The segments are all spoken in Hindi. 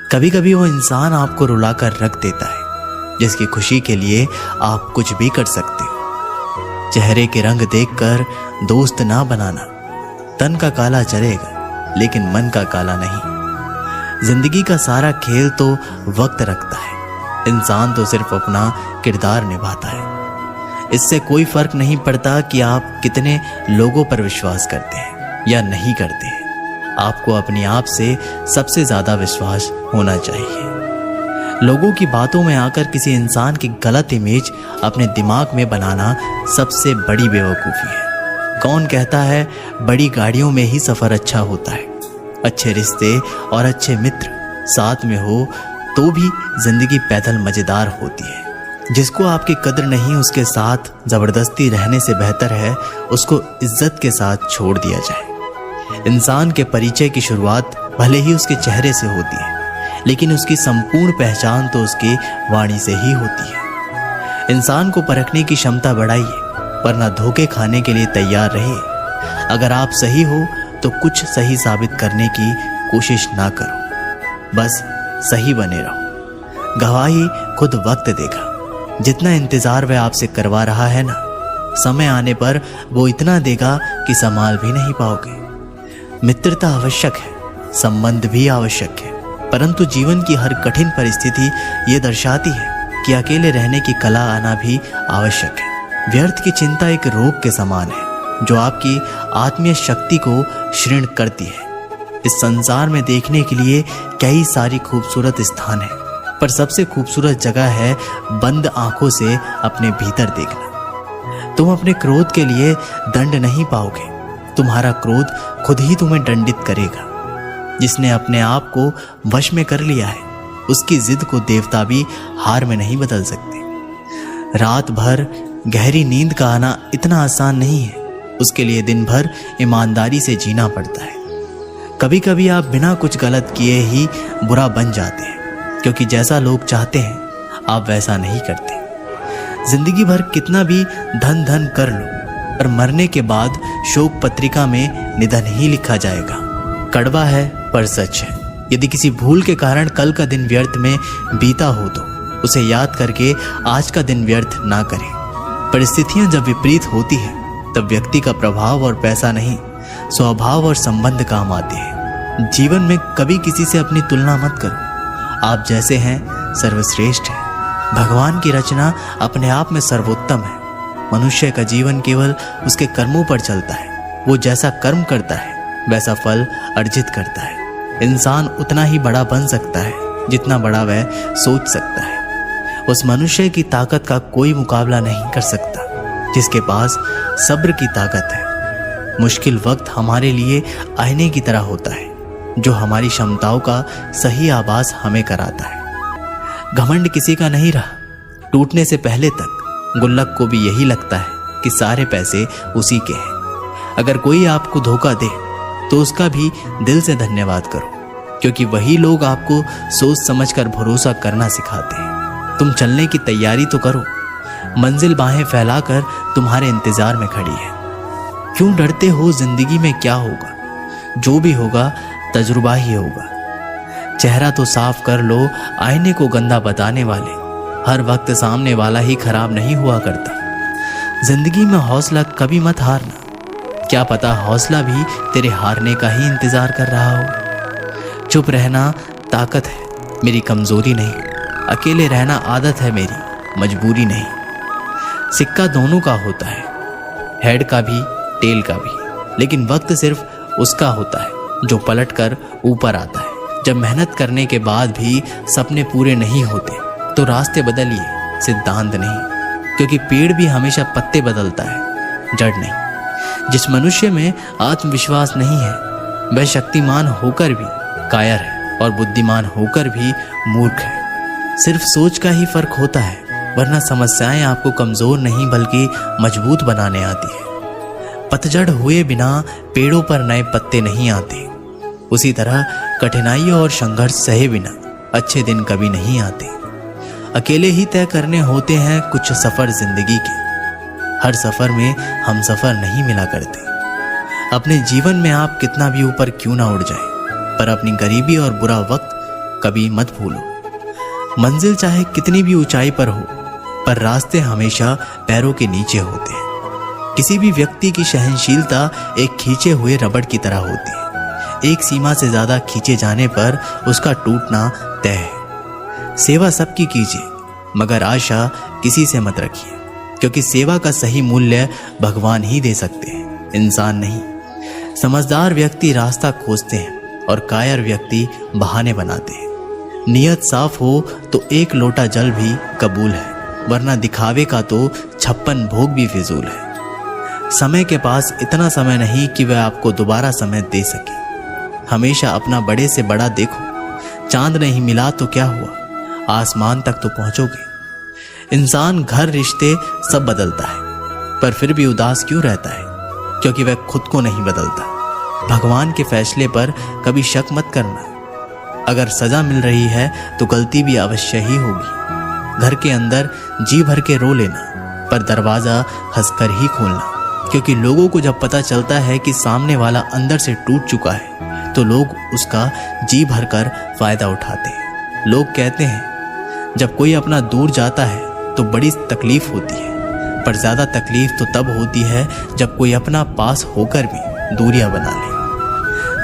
कभी कभी वो इंसान आपको रुलाकर रख देता है जिसकी खुशी के लिए आप कुछ भी कर सकते हो। चेहरे के रंग देखकर दोस्त ना बनाना। तन का काला चलेगा लेकिन मन का काला नहीं। जिंदगी का सारा खेल तो वक्त रखता है, इंसान तो सिर्फ अपना किरदार निभाता है। इससे कोई फर्क नहीं पड़ता कि आप कितने लोगों पर विश्वास करते हैं या नहीं करते हैं। आपको अपने आप से सबसे ज्यादा विश्वास होना चाहिए। लोगों की बातों में आकर किसी इंसान की गलत इमेज अपने दिमाग में बनाना सबसे बड़ी बेवकूफ़ी है। कौन कहता है बड़ी गाड़ियों में ही सफ़र अच्छा होता है? अच्छे रिश्ते और अच्छे मित्र साथ में हो तो भी जिंदगी पैदल मज़ेदार होती है। जिसको आपकी कद्र नहीं उसके साथ ज़बरदस्ती रहने से बेहतर है उसको इज्जत के साथ छोड़ दिया जाए। इंसान के परिचय की शुरुआत भले ही उसके चेहरे से होती है, लेकिन उसकी संपूर्ण पहचान तो उसकी वाणी से ही होती है। इंसान को परखने की क्षमता बढ़ाइए, वरना धोखे खाने के लिए तैयार रहिए। अगर आप सही हो तो कुछ सही साबित करने की कोशिश ना करो, बस सही बने रहो। गवाही खुद वक्त देगा। जितना इंतजार वह आपसे करवा रहा है ना, समय आने पर वो इतना देगा कि संभाल भी नहीं पाओगे। मित्रता आवश्यक है, संबंध भी आवश्यक है, परंतु जीवन की हर कठिन परिस्थिति ये दर्शाती है कि अकेले रहने की कला आना भी आवश्यक है। व्यर्थ की चिंता एक रोग के समान है जो आपकी आत्मीय शक्ति को क्षीण करती है। इस संसार में देखने के लिए कई सारी खूबसूरत स्थान है, पर सबसे खूबसूरत जगह है बंद आंखों से अपने भीतर देखना। तुम अपने क्रोध के लिए दंड नहीं पाओगे, तुम्हारा क्रोध खुद ही तुम्हें दंडित करेगा। जिसने अपने आप को वश में कर लिया है उसकी जिद को देवता भी हार में नहीं बदल सकते। रात भर गहरी नींद का आना इतना आसान नहीं है, उसके लिए दिन भर ईमानदारी से जीना पड़ता है। कभी कभी आप बिना कुछ गलत किए ही बुरा बन जाते हैं, क्योंकि जैसा लोग चाहते हैं आप वैसा नहीं करते। जिंदगी भर कितना भी धन धन कर लो, पर मरने के बाद शोक पत्रिका में निधन ही लिखा जाएगा। कड़वा है पर सच है। यदि किसी भूल के कारण कल का दिन व्यर्थ में बीता हो तो उसे याद करके आज का दिन व्यर्थ ना करें। परिस्थितियां जब विपरीत होती है तब व्यक्ति का प्रभाव और पैसा नहीं, स्वभाव और संबंध काम आते हैं। जीवन में कभी किसी से अपनी तुलना मत करो। आप जैसे हैं सर्वश्रेष्ठ है। भगवान की रचना अपने आप में सर्वोत्तम है। मनुष्य का जीवन केवल उसके कर्मों पर चलता है। वो जैसा कर्म करता है वैसा फल अर्जित करता है। इंसान उतना ही बड़ा बन सकता है जितना बड़ा वह सोच सकता है। उस मनुष्य की ताकत का कोई मुकाबला नहीं कर सकता जिसके पास सब्र की ताकत है। मुश्किल वक्त हमारे लिए आईने की तरह होता है जो हमारी क्षमताओं का सही आभास हमें कराता है। घमंड किसी का नहीं रहा। टूटने से पहले तक गुल्लक को भी यही लगता है कि सारे पैसे उसी के हैं। अगर कोई आपको धोखा दे तो उसका भी दिल से धन्यवाद करो, क्योंकि वही लोग आपको सोच समझकर भरोसा करना सिखाते हैं। तुम चलने की तैयारी तो करो, मंजिल बाहें फैलाकर तुम्हारे इंतजार में खड़ी है। क्यों डरते हो? जिंदगी में क्या होगा? जो भी होगा तजुर्बा ही होगा। चेहरा तो साफ कर लो, आईने को गंदा बताने वाले। हर वक्त सामने वाला ही खराब नहीं हुआ करता। जिंदगी में हौसला कभी मत हारना। क्या पता हौसला भी तेरे हारने का ही इंतजार कर रहा हो। चुप रहना ताकत है, मेरी कमजोरी नहीं। अकेले रहना आदत है मेरी, मजबूरी नहीं। सिक्का दोनों का होता है, हेड का भी टेल का भी, लेकिन वक्त सिर्फ उसका होता है जो पलट कर ऊपर आता है। जब मेहनत करने के बाद भी सपने पूरे नहीं होते तो रास्ते बदलिए, सिद्धांत नहीं, क्योंकि पेड़ भी हमेशा पत्ते बदलता है, जड़ नहीं। जिस मनुष्य में आत्मविश्वास नहीं है वह शक्तिमान होकर भी कायर है और बुद्धिमान होकर भी मूर्ख है। सिर्फ सोच का ही फर्क होता है, वरना समस्याएं आपको कमजोर नहीं बल्कि मजबूत बनाने आती है। पतझड़ हुए बिना पेड़ों पर नए पत्ते नहीं आते। उसी तरह कठिनाइयों और संघर्ष सहे बिना अच्छे दिन कभी नहीं आते। अकेले ही तय करने होते हैं कुछ सफर जिंदगी के। हर सफर में हम सफर नहीं मिला करते। अपने जीवन में आप कितना भी ऊपर क्यों ना उड़ जाए, पर अपनी गरीबी और बुरा वक्त कभी मत भूलो। मंजिल चाहे कितनी भी ऊंचाई पर हो, पर रास्ते हमेशा पैरों के नीचे होते हैं। किसी भी व्यक्ति की सहनशीलता एक खींचे हुए रबड़ की तरह होती है। एक सीमा से ज्यादा खींचे जाने पर उसका टूटना तय है। सेवा सबकी कीजिए, मगर आशा किसी से मत रखिए, क्योंकि सेवा का सही मूल्य भगवान ही दे सकते हैं, इंसान नहीं। समझदार व्यक्ति रास्ता खोजते हैं और कायर व्यक्ति बहाने बनाते हैं। नियत साफ हो तो एक लोटा जल भी कबूल है, वरना दिखावे का तो 56 भोग भी फिजूल है। समय के पास इतना समय नहीं कि वह आपको दोबारा समय दे सके। हमेशा अपना बड़े से बड़ा देखो। चांद नहीं मिला तो क्या हुआ, आसमान तक तो पहुंचोगे। इंसान, घर, रिश्ते सब बदलता है, पर फिर भी उदास क्यों रहता है? क्योंकि वह खुद को नहीं बदलता। भगवान के फैसले पर कभी शक मत करना। अगर सजा मिल रही है तो गलती भी अवश्य ही होगी। घर के अंदर जी भर के रो लेना, पर दरवाजा हंसकर ही खोलना, क्योंकि लोगों को जब पता चलता है कि सामने वाला अंदर से टूट चुका है तो लोग उसका जी भर कर फायदा उठाते हैं। लोग कहते हैं जब कोई अपना दूर जाता है तो बड़ी तकलीफ होती है, पर ज्यादा तकलीफ तो तब होती है जब कोई अपना पास होकर भी दूरियां बना ले।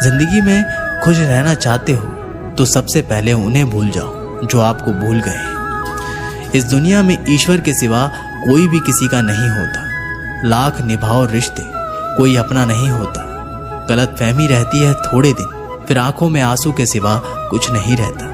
जिंदगी में खुश रहना चाहते हो तो सबसे पहले उन्हें भूल जाओ जो आपको भूल गए। इस दुनिया में ईश्वर के सिवा कोई भी किसी का नहीं होता। लाख निभाओ रिश्ते, कोई अपना नहीं होता। गलत फहमी रहती है थोड़े दिन, फिर आंखों में आंसू के सिवा कुछ नहीं रहता।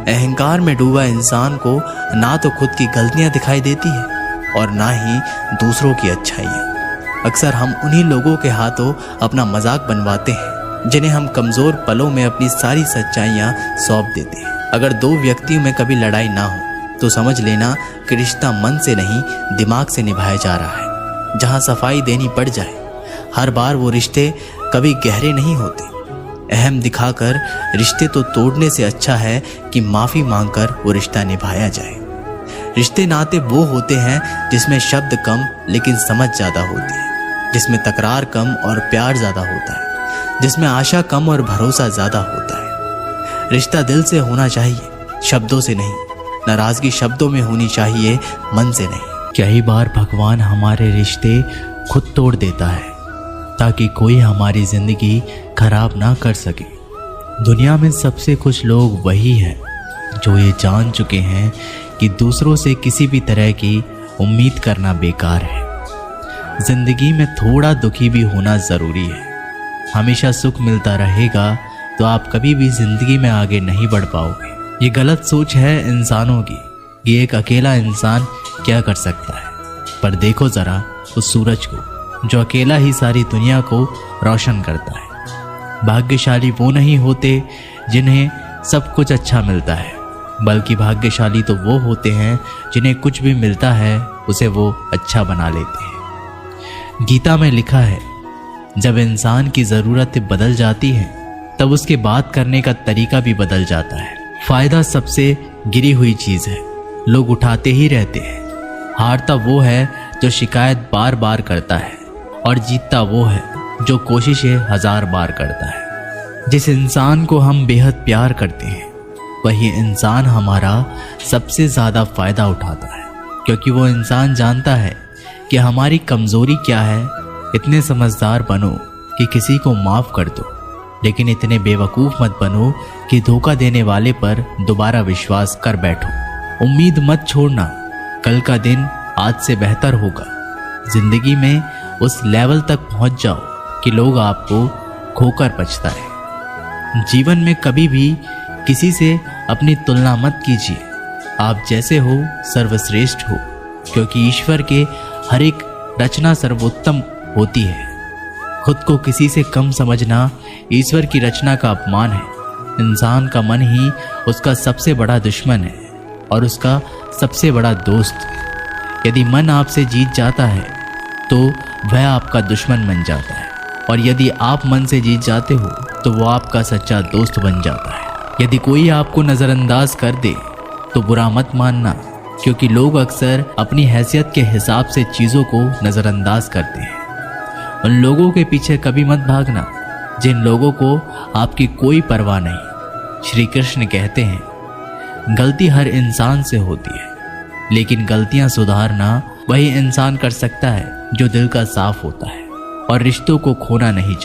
अहंकार में डूबा इंसान को ना तो खुद की गलतियां दिखाई देती है और ना ही दूसरों की अच्छाइयां। अक्सर हम उन्हीं लोगों के हाथों अपना मजाक बनवाते हैं जिन्हें हम कमजोर पलों में अपनी सारी सच्चाइयां सौंप देते हैं। अगर दो व्यक्तियों में कभी लड़ाई ना हो तो समझ लेना कि रिश्ता मन से नहीं दिमाग से निभाया जा रहा है। जहां सफाई देनी पड़ जाए हर बार, वो रिश्ते कभी गहरे नहीं होते। अहम दिखाकर रिश्ते तो तोड़ने से अच्छा है कि माफी मांगकर वो रिश्ता निभाया जाए। रिश्ते नाते वो होते हैं जिसमें शब्द कम लेकिन समझ ज्यादा होती है, जिसमें तकरार कम और प्यार ज्यादा होता है, जिसमें आशा कम और भरोसा ज्यादा होता है। रिश्ता दिल से होना चाहिए, शब्दों से नहीं। नाराजगी शब्दों में होनी चाहिए, मन से नहीं। कई बार भगवान हमारे रिश्ते खुद तोड़ देता है ताकि कोई हमारी जिंदगी खराब ना कर सके। दुनिया में सबसे खुश लोग वही हैं जो ये जान चुके हैं कि दूसरों से किसी भी तरह की उम्मीद करना बेकार है। जिंदगी में थोड़ा दुखी भी होना जरूरी है। हमेशा सुख मिलता रहेगा तो आप कभी भी जिंदगी में आगे नहीं बढ़ पाओगे। ये गलत सोच है इंसानों की कि एक अकेला इंसान क्या कर सकता है। पर देखो जरा उस सूरज को जो अकेला ही सारी दुनिया को रोशन करता है। भाग्यशाली वो नहीं होते जिन्हें सब कुछ अच्छा मिलता है, बल्कि भाग्यशाली तो वो होते हैं जिन्हें कुछ भी मिलता है उसे वो अच्छा बना लेते हैं। गीता में लिखा है, जब इंसान की ज़रूरतें बदल जाती हैं तब उसके बात करने का तरीका भी बदल जाता है। फायदा सबसे गिरी हुई चीज़ है, लोग उठाते ही रहते हैं। हारता वो है जो शिकायत बार बार करता है और जीतता वो है जो कोशिशें 1000 बार करता है। जिस इंसान को हम बेहद प्यार करते हैं वही इंसान हमारा सबसे ज़्यादा फायदा उठाता है, क्योंकि वो इंसान जानता है कि हमारी कमज़ोरी क्या है। इतने समझदार बनो कि किसी को माफ़ कर दो, लेकिन इतने बेवकूफ़ मत बनो कि धोखा देने वाले पर दोबारा विश्वास कर बैठो। उम्मीद मत छोड़ना, कल का दिन आज से बेहतर होगा। जिंदगी में उस लेवल तक पहुंच जाओ कि लोग आपको खोकर पछताए। जीवन में कभी भी किसी से अपनी तुलना मत कीजिए। आप जैसे हो सर्वश्रेष्ठ हो, क्योंकि ईश्वर के हर एक रचना सर्वोत्तम होती है। खुद को किसी से कम समझना ईश्वर की रचना का अपमान है। इंसान का मन ही उसका सबसे बड़ा दुश्मन है और उसका सबसे बड़ा दोस्त। यदि मन आपसे जीत जाता है तो वह आपका दुश्मन बन जाता है, और यदि आप मन से जीत जाते हो तो वो आपका सच्चा दोस्त बन जाता है। यदि कोई आपको नज़रअंदाज कर दे तो बुरा मत मानना, क्योंकि लोग अक्सर अपनी हैसियत के हिसाब से चीज़ों को नज़रअंदाज करते हैं। उन लोगों के पीछे कभी मत भागना जिन लोगों को आपकी कोई परवाह नहीं। श्री कृष्ण कहते हैं, गलती हर इंसान से होती है, लेकिन गलतियां सुधारना वही इंसान कर सकता है जो दिल का साफ होता है और रिश्तों को खोना नहीं चाहता।